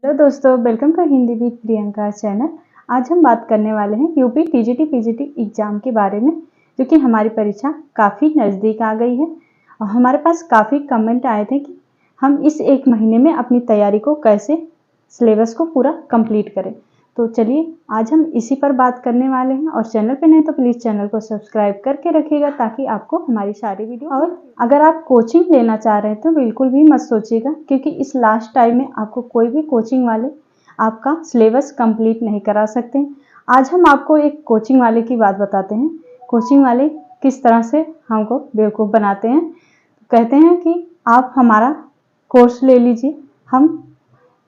Hello दोस्तों, welcome to Hindi with Priyanka channel. आज हम बात करने वाले हैं यूपी टीजीटी पीजीटी एग्जाम के बारे में, जो कि हमारी परीक्षा काफ़ी नज़दीक आ गई है और हमारे पास काफ़ी कमेंट आए थे कि हम इस एक महीने में अपनी तैयारी को कैसे सिलेबस को पूरा कंप्लीट करें। तो चलिए आज हम इसी पर बात करने वाले हैं और चैनल पे नहीं तो प्लीज़ चैनल को सब्सक्राइब करके रखिएगा ताकि आपको हमारी सारी वीडियो। और अगर आप कोचिंग लेना चाह रहे हैं तो बिल्कुल भी मत सोचिएगा, क्योंकि इस लास्ट टाइम में आपको कोई भी कोचिंग वाले आपका सिलेबस कंप्लीट नहीं करा सकते। आज हम आपको एक कोचिंग वाले की बात बताते हैं। कोचिंग वाले किस तरह से हमको बेवकूफ़ बनाते हैं। कहते हैं कि आप हमारा कोर्स ले लीजिए, हम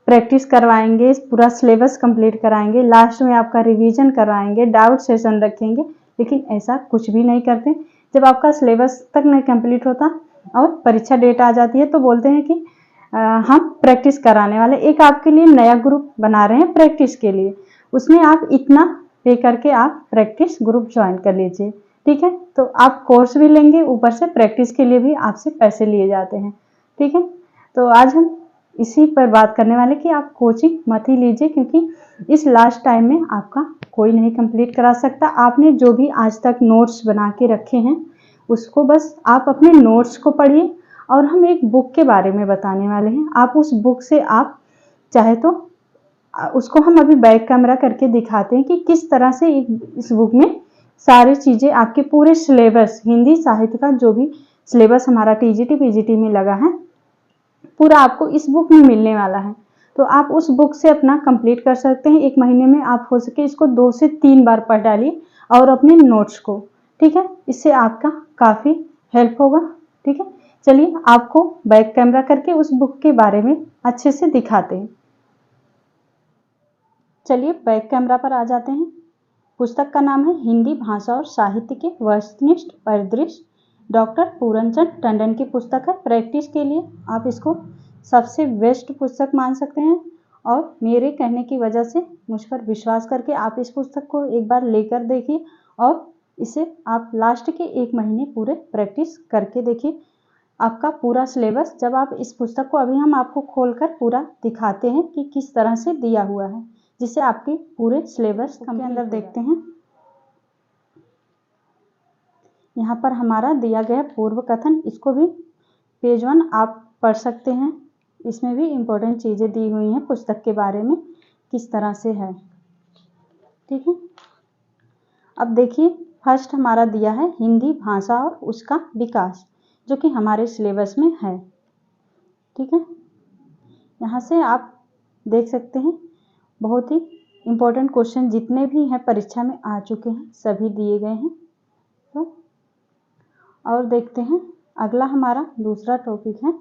प्रैक्टिस करवाएंगे, पूरा सिलेबस कंप्लीट कराएंगे, लास्ट में आपका रिवीजन कराएंगे, डाउट सेशन रखेंगे, लेकिन ऐसा कुछ भी नहीं करते। जब आपका सिलेबस तक नहीं कंप्लीट होता और परीक्षा डेट आ जाती है तो बोलते हैं कि हम प्रैक्टिस कराने वाले एक आपके लिए नया ग्रुप बना रहे हैं प्रैक्टिस के लिए, उसमें आप इतना पे करके आप प्रैक्टिस ग्रुप ज्वाइन कर लीजिए। ठीक है, तो आप कोर्स भी लेंगे, ऊपर से प्रैक्टिस के लिए भी आपसे पैसे लिए जाते हैं। ठीक है, तो आज हम इसी पर बात करने वाले कि आप कोचिंग मत ही लीजिए, क्योंकि इस लास्ट टाइम में आपका कोई नहीं कंप्लीट करा सकता। आपने जो भी आज तक नोट्स बना के रखे हैं उसको बस आप अपने नोट्स को पढ़िए, और हम एक बुक के बारे में बताने वाले हैं। आप उस बुक से आप चाहे तो उसको हम अभी बैक कैमरा करके दिखाते हैं कि किस तरह से इस बुक में सारी चीज़ें आपके पूरे सिलेबस, हिंदी साहित्य का जो भी सिलेबस हमारा टीजीटी पीजीटी में लगा है पूरा आपको इस बुक में मिलने वाला है। तो आप उस बुक से अपना कंप्लीट कर सकते हैं। एक महीने में आप हो सके इसको 2 से 3 बार पढ़ डालिए और अपने नोट्स को। ठीक है, इससे आपका काफ़ी हेल्प होगा। ठीक है, चलिए आपको बैक कैमरा करके उस बुक के बारे में अच्छे से दिखाते हैं। चलिए बैक कैमरा पर आ जाते हैं। पुस्तक का नाम है हिंदी भाषा और साहित्य के वस्तुनिष्ठ परिदृश्य, डॉक्टर पूरनचंद टंडन की पुस्तक है। प्रैक्टिस के लिए आप इसको सबसे बेस्ट पुस्तक मान सकते हैं, और मेरे कहने की वजह से मुझ पर विश्वास करके आप इस पुस्तक को एक बार लेकर देखिए और इसे आप लास्ट के 1 महीने पूरे प्रैक्टिस करके देखिए। आपका पूरा सिलेबस, जब आप इस पुस्तक को अभी हम आपको खोलकर पूरा दिखाते हैं कि किस तरह से दिया हुआ है, जिससे आपके पूरे सिलेबस के अंदर देखते हैं। यहाँ पर हमारा दिया गया पूर्व कथन, इसको भी पेज 1 आप पढ़ सकते हैं। इसमें भी इम्पोर्टेंट चीज़ें दी हुई हैं पुस्तक के बारे में किस तरह से है। ठीक है, अब देखिए फर्स्ट हमारा दिया है हिंदी भाषा और उसका विकास, जो कि हमारे सिलेबस में है। ठीक है, यहाँ से आप देख सकते हैं बहुत ही इम्पोर्टेंट क्वेश्चन जितने भी हैं परीक्षा में आ चुके हैं सभी दिए गए हैं। तो और देखते हैं अगला हमारा दूसरा टॉपिक है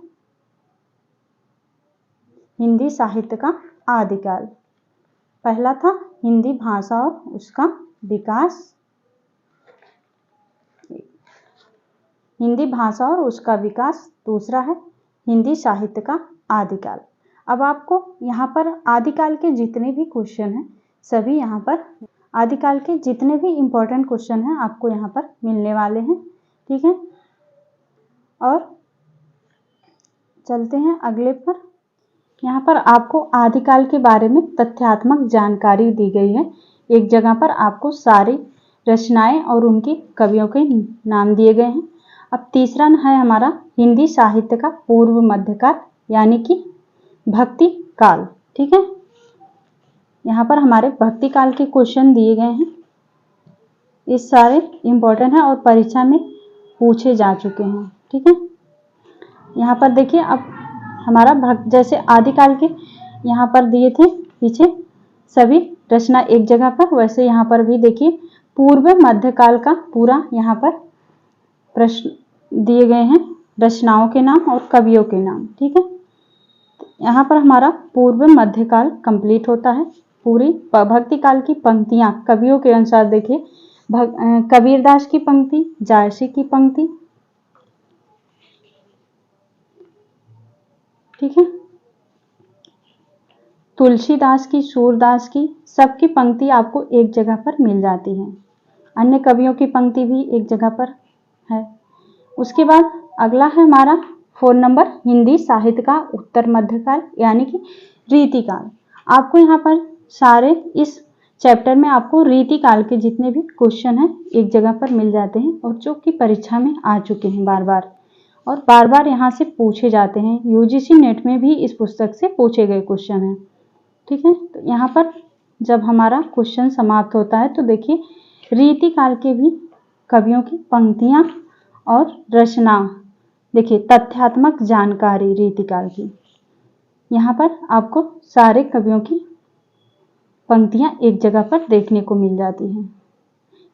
हिंदी साहित्य का आदिकाल। पहला था हिंदी भाषा और उसका विकास, हिंदी भाषा और उसका विकास। दूसरा है हिंदी साहित्य का आदिकाल। अब आपको यहाँ पर आदिकाल के जितने भी क्वेश्चन हैं सभी यहाँ पर आदिकाल के जितने भी इम्पोर्टेंट क्वेश्चन हैं आपको यहाँ पर मिलने वाले हैं। ठीक है, और चलते हैं अगले पर। यहाँ पर आपको आदिकाल के बारे में तथ्यात्मक जानकारी दी गई है। एक जगह पर आपको सारी रचनाएं और उनके कवियों के नाम दिए गए हैं। अब तीसरा है हमारा हिंदी साहित्य का पूर्व मध्यकाल, यानी कि भक्ति काल। ठीक है, यहाँ पर हमारे भक्ति काल के क्वेश्चन दिए गए हैं। ये सारे इम्पोर्टेंट हैं और परीक्षा में पूछे जा चुके हैं। ठीक है, यहाँ पर देखिए अब हमारा जैसे आदिकाल के यहाँ पर दिए थे पीछे सभी रचना एक जगह पर, वैसे यहाँ पर भी देखिए पूर्व मध्यकाल का पूरा यहाँ पर प्रश्न दिए गए हैं, रचनाओं के नाम और कवियों के नाम। ठीक है, यहाँ पर हमारा पूर्व मध्यकाल कंप्लीट होता है। पूरी भक्ति काल की पंक्तियाँ कवियों के अनुसार देखिए, कबीरदास की पंक्ति, जायसी की पंक्ति। ठीक है, तुलसीदास की, सूरदास की, सबकी पंक्ति आपको एक जगह पर मिल जाती है। अन्य कवियों की पंक्ति भी एक जगह पर है। उसके बाद अगला है हमारा 4 नंबर हिंदी साहित्य का उत्तर मध्यकाल, यानी कि रीतिकाल। आपको यहाँ पर सारे इस चैप्टर में आपको रीतिकाल के जितने भी क्वेश्चन हैं एक जगह पर मिल जाते हैं और जो कि परीक्षा में आ चुके हैं बार बार और बार बार यहाँ से पूछे जाते हैं। यूजीसी नेट में भी इस पुस्तक से पूछे गए क्वेश्चन हैं। ठीक है, तो यहाँ पर जब हमारा क्वेश्चन समाप्त होता है तो देखिए रीतिकाल के भी कवियों की पंक्तियाँ और रचना, देखिए तथ्यात्मक जानकारी रीतिकाल की, यहाँ पर आपको सारे कवियों की पंक्तियाँ एक जगह पर देखने को मिल जाती हैं।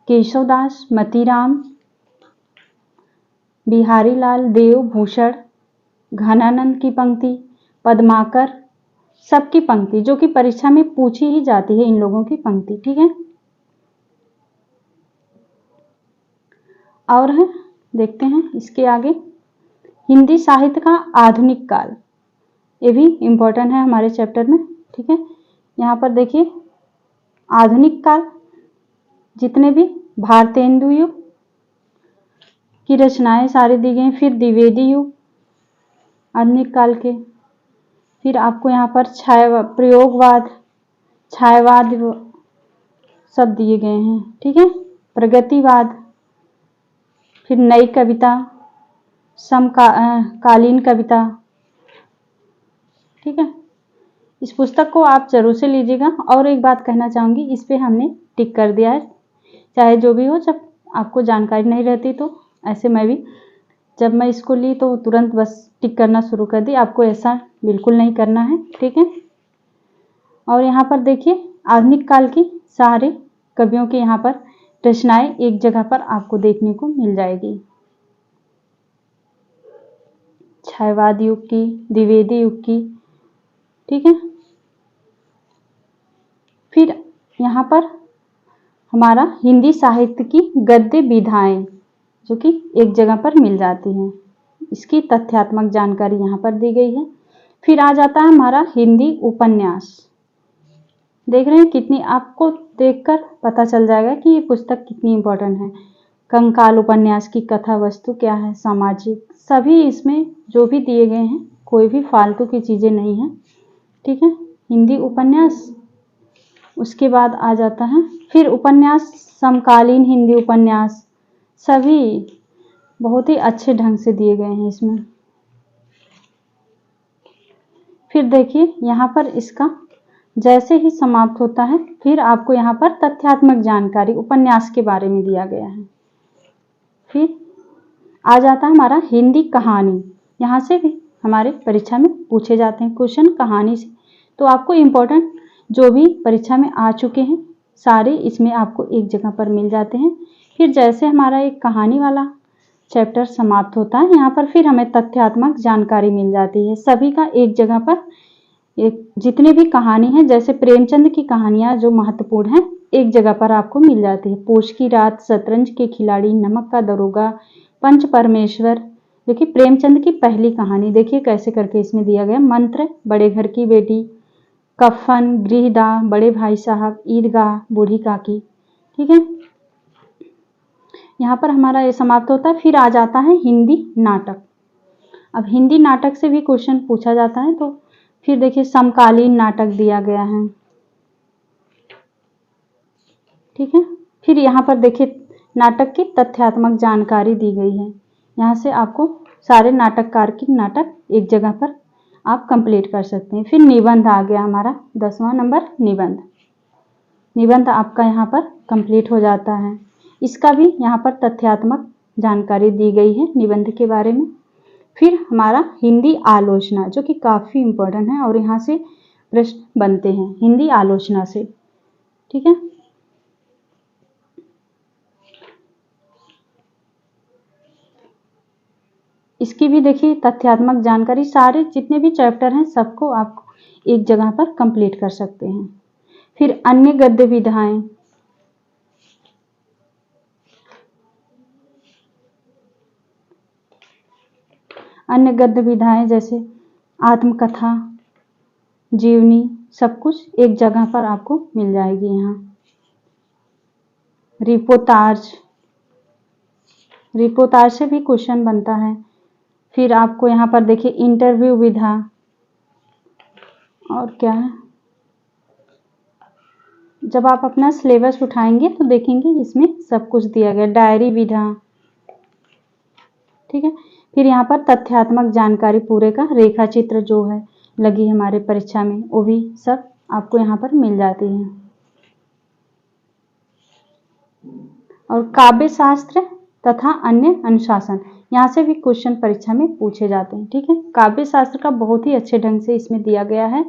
केशवदास, मतीराम, बिहारी लाल देवभूषण, घनानंद की पंक्ति, पद्माकर, सबकी पंक्ति जो कि परीक्षा में पूछी ही जाती है, इन लोगों की पंक्ति। ठीक है, और है देखते हैं इसके आगे हिंदी साहित्य का आधुनिक काल, ये भी इम्पोर्टेंट है हमारे चैप्टर में। ठीक है, यहाँ पर देखिए आधुनिक काल जितने भी भारतेंदु युग की रचनाएं सारी दी गई, फिर द्विवेदी युग आधुनिक काल के, फिर आपको यहाँ पर प्रयोगवाद, छायावाद सब दिए गए हैं। ठीक है, प्रगतिवाद, फिर नई कविता, समकालीन कविता। ठीक है, इस पुस्तक को आप जरूर से लीजिएगा। और एक बात कहना चाहूँगी, इस पे हमने टिक कर दिया है, चाहे जो भी हो, जब आपको जानकारी नहीं रहती तो ऐसे मैं भी जब मैं इसको ली तो तुरंत बस टिक करना शुरू कर दी, आपको ऐसा बिल्कुल नहीं करना है। ठीक है, और यहाँ पर देखिए आधुनिक काल की सारे कवियों के यहाँ पर रचनाएं एक जगह पर आपको देखने को मिल जाएगी। छायावाद युग की, द्विवेदी युग की। ठीक है, फिर यहाँ पर हमारा हिंदी साहित्य की गद्य विधाएं जो कि एक जगह पर मिल जाती हैं, इसकी तथ्यात्मक जानकारी यहाँ पर दी गई है। फिर आ जाता है हमारा हिंदी उपन्यास। देख रहे हैं कितनी, आपको देखकर पता चल जाएगा कि ये पुस्तक कितनी इम्पोर्टेंट है। कंकाल उपन्यास की कथा वस्तु क्या है, सामाजिक, सभी इसमें जो भी दिए गए हैं, कोई भी फालतू की चीज़ें नहीं है। ठीक है, हिंदी उपन्यास। उसके बाद आ जाता है फिर उपन्यास, समकालीन हिंदी उपन्यास, सभी बहुत ही अच्छे ढंग से दिए गए हैं इसमें। फिर देखिए यहाँ पर इसका जैसे ही समाप्त होता है फिर आपको यहाँ पर तथ्यात्मक जानकारी उपन्यास के बारे में दिया गया है। फिर आ जाता है हमारा हिंदी कहानी, यहाँ से भी हमारे परीक्षा में पूछे जाते हैं क्वेश्चन कहानी से, तो आपको इम्पोर्टेंट जो भी परीक्षा में आ चुके हैं सारे इसमें आपको एक जगह पर मिल जाते हैं। फिर जैसे हमारा एक कहानी वाला चैप्टर समाप्त होता है, यहाँ पर फिर हमें तथ्यात्मक जानकारी मिल जाती है सभी का एक जगह पर। एक जितने भी कहानी हैं, जैसे प्रेमचंद की कहानियाँ जो महत्वपूर्ण हैं, एक जगह पर आपको मिल जाती है। पोष की रात, शतरंज के खिलाड़ी, नमक का दरोगा, पंच परमेश्वर, देखिए प्रेमचंद की पहली कहानी, देखिए कैसे करके इसमें दिया गया। मंत्र, बड़े घर की बेटी, कफन, गृहदाह, बड़े भाई साहब, ईदगाह, बूढ़ी काकी। ठीक है, यहाँ पर हमारा ये समाप्त होता है। फिर आ जाता है हिंदी नाटक। अब हिंदी नाटक से भी क्वेश्चन पूछा जाता है, तो फिर देखिए समकालीन नाटक दिया गया है। ठीक है, फिर यहाँ पर देखिए नाटक की तथ्यात्मक जानकारी दी गई है, यहाँ से आपको सारे नाटककार की नाटक एक जगह पर आप कंप्लीट कर सकते हैं। फिर निबंध आ गया हमारा 10वां नंबर, निबंध। निबंध आपका यहाँ पर कंप्लीट हो जाता है, इसका भी यहाँ पर तथ्यात्मक जानकारी दी गई है निबंध के बारे में। फिर हमारा हिंदी आलोचना जो कि काफ़ी इम्पोर्टेंट है और यहाँ से प्रश्न बनते हैं हिंदी आलोचना से। ठीक है, इसकी भी देखिए तथ्यात्मक जानकारी, सारे जितने भी चैप्टर हैं सबको आप एक जगह पर कंप्लीट कर सकते हैं। फिर अन्य गद्य विधाएं, अन्य गद्य विधाएं जैसे आत्मकथा, जीवनी, सब कुछ एक जगह पर आपको मिल जाएगी। यहाँ रिपोर्टाज, रिपोर्टाज से भी क्वेश्चन बनता है। फिर आपको यहाँ पर देखिए इंटरव्यू विधा, और क्या है, जब आप अपना सिलेबस उठाएंगे तो देखेंगे इसमें सब कुछ दिया गया, डायरी विधा, ठीक है। फिर यहाँ पर तथ्यात्मक जानकारी पूरे का रेखा चित्र जो है लगी हमारे परीक्षा में, वो भी सब आपको यहाँ पर मिल जाती है। और काव्य शास्त्र तथा अन्य अनुशासन, यहाँ से भी क्वेश्चन परीक्षा में पूछे जाते हैं, ठीक है। काव्य शास्त्र का बहुत ही अच्छे ढंग से इसमें दिया गया है,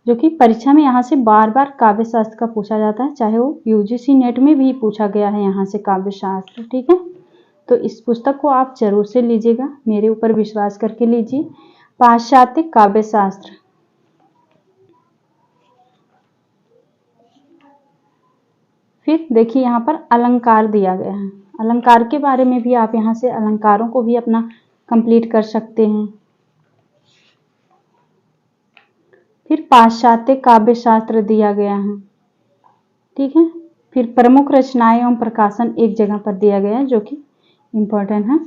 जो कि परीक्षा में यहाँ से बार बार काव्य शास्त्र का पूछा जाता है, चाहे वो यूजीसी नेट में भी पूछा गया है यहाँ से काव्य शास्त्र, ठीक है। तो इस पुस्तक को आप जरूर से लीजिएगा, मेरे ऊपर विश्वास करके लीजिए। पाश्चात्य काव्य शास्त्र। फिर देखिए यहाँ पर अलंकार दिया गया है, अलंकार के बारे में भी आप यहाँ से अलंकारों को भी अपना कंप्लीट कर सकते हैं। फिर पाश्चात्य काव्य शास्त्र दिया गया है, ठीक है। फिर प्रमुख रचनाएं एवं प्रकाशन एक जगह पर दिया गया है, जो कि इम्पोर्टेंट है।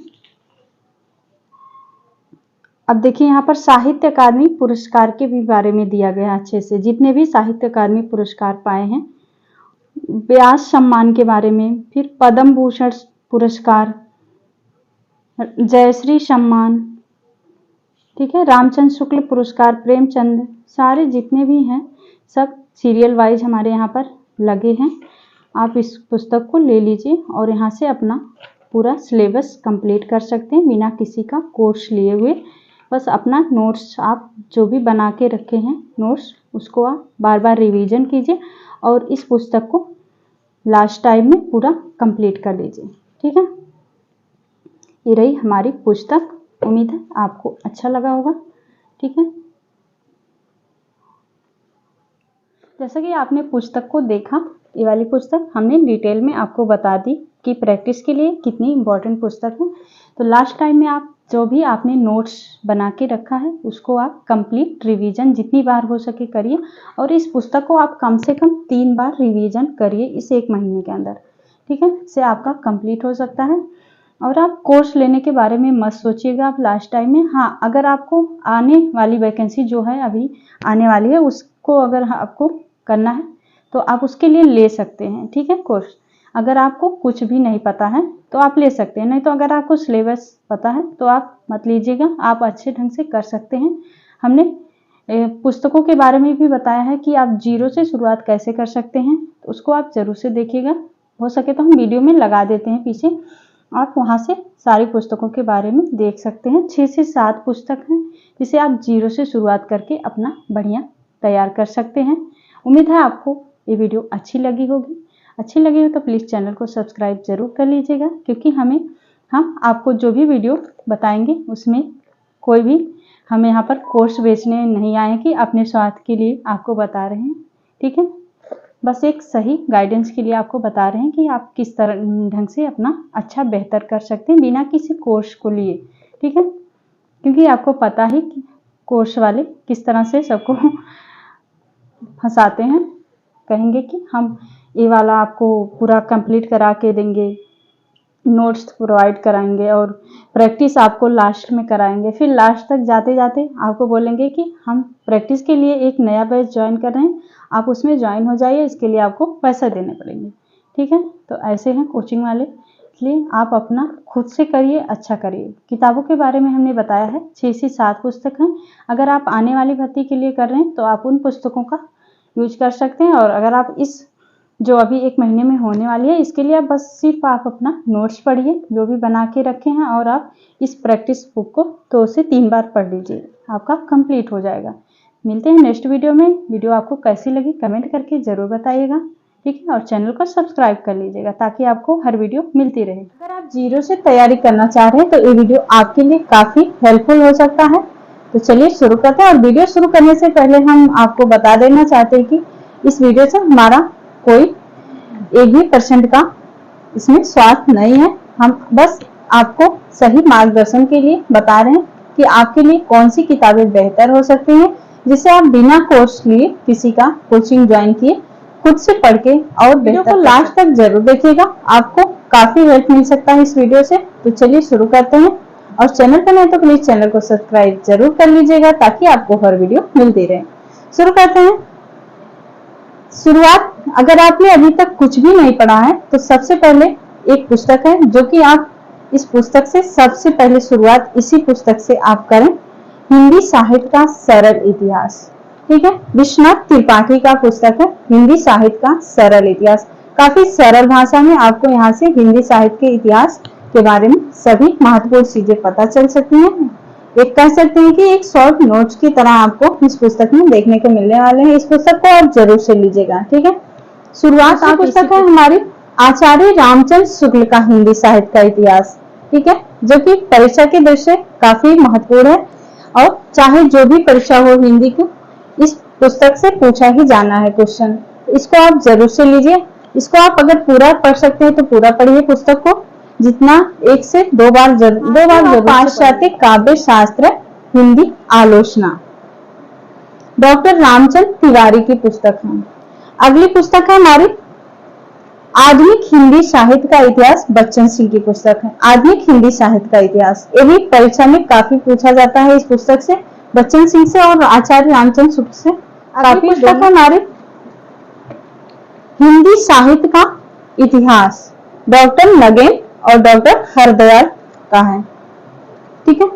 अब देखिए यहाँ पर साहित्य अकादमी पुरस्कार के भी बारे में दिया गया है अच्छे से, जितने भी साहित्य अकादमी पुरस्कार पाए हैं, व्यास सम्मान के बारे में, फिर पद्म भूषण पुरस्कार, जयश्री सम्मान, ठीक है, रामचंद्र शुक्ल पुरस्कार, प्रेमचंद, सारे जितने भी हैं सब सीरियल वाइज हमारे यहाँ पर लगे हैं। आप इस पुस्तक को ले लीजिए और यहाँ से अपना पूरा सिलेबस कंप्लीट कर सकते हैं बिना किसी का कोर्स लिए हुए। बस अपना नोट्स आप जो भी बना के रखे हैं नोट्स, उसको आप बार बार रिवीजन कीजिए और इस पुस्तक को लास्ट टाइम में पूरा कंप्लीट कर लीजिए, ठीक है। ये रही हमारी पुस्तक, उम्मीद है आपको अच्छा लगा होगा, ठीक है। जैसा कि आपने पुस्तक को देखा, ये वाली पुस्तक हमने डिटेल में आपको बता दी कि प्रैक्टिस के लिए कितनी इम्पोर्टेंट पुस्तक है। तो लास्ट टाइम में आप जो भी आपने नोट्स बना के रखा है उसको आप कंप्लीट रिवीजन जितनी बार हो सके करिए, और इस पुस्तक को आप कम से कम 3 बार रिवीजन करिए इस 1 महीने के अंदर, ठीक है। इससे आपका कंप्लीट हो सकता है। और आप कोर्स लेने के बारे में मत सोचिएगा आप लास्ट टाइम में। हाँ, अगर आपको आने वाली वैकेंसी जो है अभी आने वाली है उसको अगर आपको करना है तो आप उसके लिए ले सकते हैं, ठीक है, कोर्स। अगर आपको कुछ भी नहीं पता है तो आप ले सकते हैं, नहीं तो अगर आपको सिलेबस पता है तो आप मत लीजिएगा, आप अच्छे ढंग से कर सकते हैं। हमने पुस्तकों के बारे में भी बताया है कि आप 0 से शुरुआत कैसे कर सकते हैं, तो उसको आप जरूर से देखिएगा। हो सके तो हम वीडियो में लगा देते हैं पीछे, आप वहाँ से सारी पुस्तकों के बारे में देख सकते हैं। 6 से 7 पुस्तक हैं जिसे आप 0 से शुरुआत करके अपना बढ़िया तैयार कर सकते हैं। उम्मीद है आपको ये वीडियो अच्छी लगी होगी। अच्छी लगी हो तो प्लीज़ चैनल को सब्सक्राइब जरूर कर लीजिएगा, क्योंकि हम आपको जो भी वीडियो बताएंगे उसमें कोई भी हम यहाँ पर कोर्स बेचने नहीं आए कि अपने स्वार्थ के लिए आपको बता रहे हैं, ठीक है। बस एक सही गाइडेंस के लिए आपको बता रहे हैं कि आप किस तरह ढंग से अपना अच्छा बेहतर कर सकते हैं बिना किसी कोर्स को लिए, ठीक है। क्योंकि आपको पता ही कि कोर्स वाले किस तरह से सबको फंसाते हैं, कहेंगे कि हम ये वाला आपको पूरा कंप्लीट करा के देंगे, नोट्स प्रोवाइड कराएंगे और प्रैक्टिस आपको लास्ट में कराएंगे। फिर लास्ट तक जाते जाते आपको बोलेंगे कि हम प्रैक्टिस के लिए एक नया बैच ज्वाइन कर रहे हैं, आप उसमें ज्वाइन हो जाइए, इसके लिए आपको पैसा देने पड़ेंगे, ठीक है। तो ऐसे हैं कोचिंग वाले, इसलिए आप अपना खुद से करिए, अच्छा करिए। किताबों के बारे में हमने बताया है 6 से 7 पुस्तक हैं। अगर आप आने वाली भर्ती के लिए कर रहे हैं तो आप उन पुस्तकों का यूज कर सकते हैं, और अगर आप इस जो अभी 1 महीने में होने वाली है इसके लिए आप बस सिर्फ आप अपना नोट्स पढ़िए जो भी बना के रखे हैं, और आप इस प्रैक्टिस बुक को 2 से 3 बार पढ़ लीजिए, आपका कंप्लीट हो जाएगा। मिलते हैं नेक्स्ट वीडियो में। वीडियो आपको कैसी लगी कमेंट करके ज़रूर बताइएगा, ठीक है। और चैनल को सब्सक्राइब कर लीजिएगा ताकि आपको हर वीडियो मिलती रहे। अगर आप 0 से तैयारी करना चाह रहे हैं तो ये वीडियो आपके लिए काफ़ी हेल्पफुल हो सकता है। तो चलिए शुरू करते हैं। और वीडियो शुरू करने से पहले हम आपको बता देना चाहते हैं कि इस वीडियो से हमारा कोई 1 भी % का इसमें स्वार्थ नहीं है। हम बस आपको सही मार्गदर्शन के लिए बता रहे हैं कि आपके लिए कौन सी किताबें बेहतर हो सकती हैं, जिसे आप बिना कोर्स लिए किसी का कोचिंग ज्वाइन किए खुद से पढ़ के और वीडियो को लास्ट तक जरूर देखिएगा, आपको काफी हेल्प मिल सकता है इस वीडियो से। तो चलिए शुरू करते हैं। और चैनल पर नहीं तो प्लीज चैनल को सब्सक्राइब जरूर कर लीजिएगा ताकि आपको हर वीडियो मिलती रहे। शुरू करते हैं। शुरुआत अगर आपने अभी तक कुछ भी नहीं पढ़ा है तो सबसे पहले एक पुस्तक है जो कि आप इस पुस्तक से सबसे पहले शुरुआत इसी पुस्तक से आप करें, हिंदी साहित्य का सरल इतिहास। ठीक है, विश्वनाथ त्रिपाठी का पुस्तक है हिंदी साहित्य का सरल इतिहास। काफी सरल भाषा में आपको यहाँ से हिंदी साहित्य के इतिहास के बारे में सभी महत्वपूर्ण चीजें पता चल सकती हैं। एक कह सकते हैं कि एक शॉर्ट नोट्स की तरह आपको इस पुस्तक में देखने को मिलने वाले हैं। इस पुस्तक को आप जरूर से लीजिएगा। ठीक है, शुरुआत आप पुस्तक है हमारी आचार्य रामचंद्र शुक्ल का हिंदी साहित्य का इतिहास। ठीक है, जो कि परीक्षा की दृष्टि से काफी महत्वपूर्ण है और चाहे जो भी परीक्षा हो हिंदी की, इस पुस्तक से पूछा ही जाना है क्वेश्चन। इसको आप जरूर से लीजिए। इसको आप अगर पूरा पढ़ सकते हैं तो पूरा पढ़िए पुस्तक को, जितना 1 से 2 बार जरूर। पाश्चात्य काव्य शास्त्र हिंदी आलोचना, डॉक्टर रामचंद्र तिवारी की पुस्तक है। अगली पुस्तक है हमारी आधुनिक हिंदी साहित्य का इतिहास, बच्चन सिंह की पुस्तक है आधुनिक हिंदी साहित्य का इतिहास। ये भी परीक्षा में काफी पूछा जाता है इस पुस्तक से, बच्चन सिंह से और आचार्य रामचंद्र शुक्ल से। काफी पुस्तक है हमारी हिंदी साहित्य का इतिहास, डॉक्टर नगेन और डॉक्टर हरदयाल का है। ठीक है,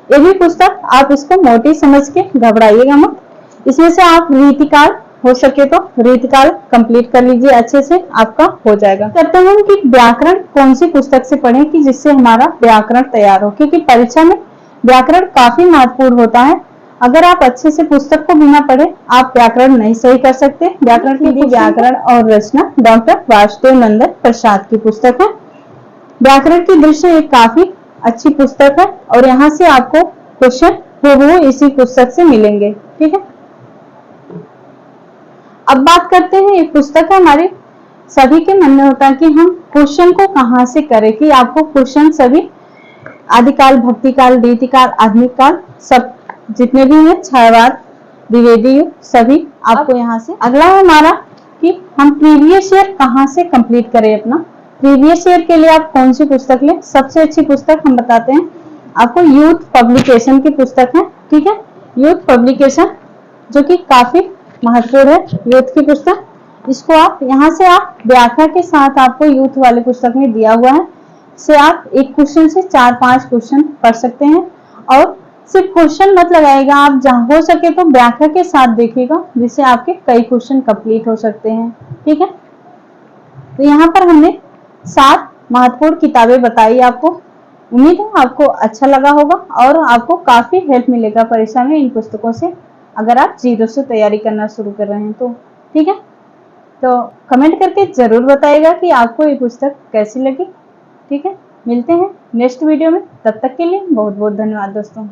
ये भी पुस्तक आप इसको मोटी समझ के घबराइएगा मत। इसमें से आप रीतिकाल हो सके तो रीतिकाल कंप्लीट कर लीजिए, अच्छे से आपका हो जाएगा। करते हैं कि व्याकरण कौन सी पुस्तक से पढ़ें कि जिससे हमारा व्याकरण तैयार हो, क्योंकि परीक्षा में व्याकरण काफी महत्वपूर्ण होता है। अगर आप अच्छे से पुस्तक को बिना पढ़े आप व्याकरण नहीं सही कर सकते। व्याकरण की व्याकरण और रचना डॉक्टर वासुदेव नंदन प्रसाद की पुस्तक है। व्याकरण की दृष्टि से एक काफी अच्छी पुस्तक है और यहाँ से आपको क्वेश्चन हूबहू इसी पुस्तक से मिलेंगे। ठीक है, अब बात करते हैं, एक पुस्तक है हमारे सभी के मन में होता है कि हम क्वेश्चन को कहाँ से करें, कि आपको क्वेश्चन सभी आदिकाल, भक्तिकाल, रीतिकाल, आधुनिक काल सब जितने भी हैं, छायावाद, द्विवेदी युग, सभी आपको यहाँ से। अगला है हमारा कि हम प्रीवियस ईयर कहाँ से कंप्लीट करें अपना। प्रीवियस ईयर के लिए आप कौन सी पुस्तक लें? सबसे अच्छी पुस्तक हम बताते हैं आपको, यूथ पब्लिकेशन की पुस्तक है। ठीक है, यूथ पब्लिकेशन जो कि काफी महत्वपूर्ण है, यूथ की पुस्तक। इसको आप यहाँ से आप व्याख्या के साथ आपको यूथ वाले पुस्तक में दिया हुआ है, से आप एक क्वेश्चन से 4-5 क्वेश्चन पढ़ सकते हैं। और सिर्फ क्वेश्चन मत लगाएगा, आप जहाँ हो सके तो व्याख्या के साथ देखिएगा, जिससे आपके कई क्वेश्चन कंप्लीट हो सकते हैं। ठीक है, तो यहाँ पर हमने 7 महत्वपूर्ण किताबें बताई आपको। उम्मीद है आपको अच्छा लगा होगा और आपको काफी हेल्प मिलेगा परीक्षा में इन पुस्तकों से, अगर आप 0 से तैयारी करना शुरू कर रहे हैं तो। ठीक है, तो कमेंट करके जरूर बताइएगा कि आपको ये पुस्तक कैसी लगी। ठीक है, मिलते हैं नेक्स्ट वीडियो में, तब तक के लिए बहुत बहुत धन्यवाद दोस्तों।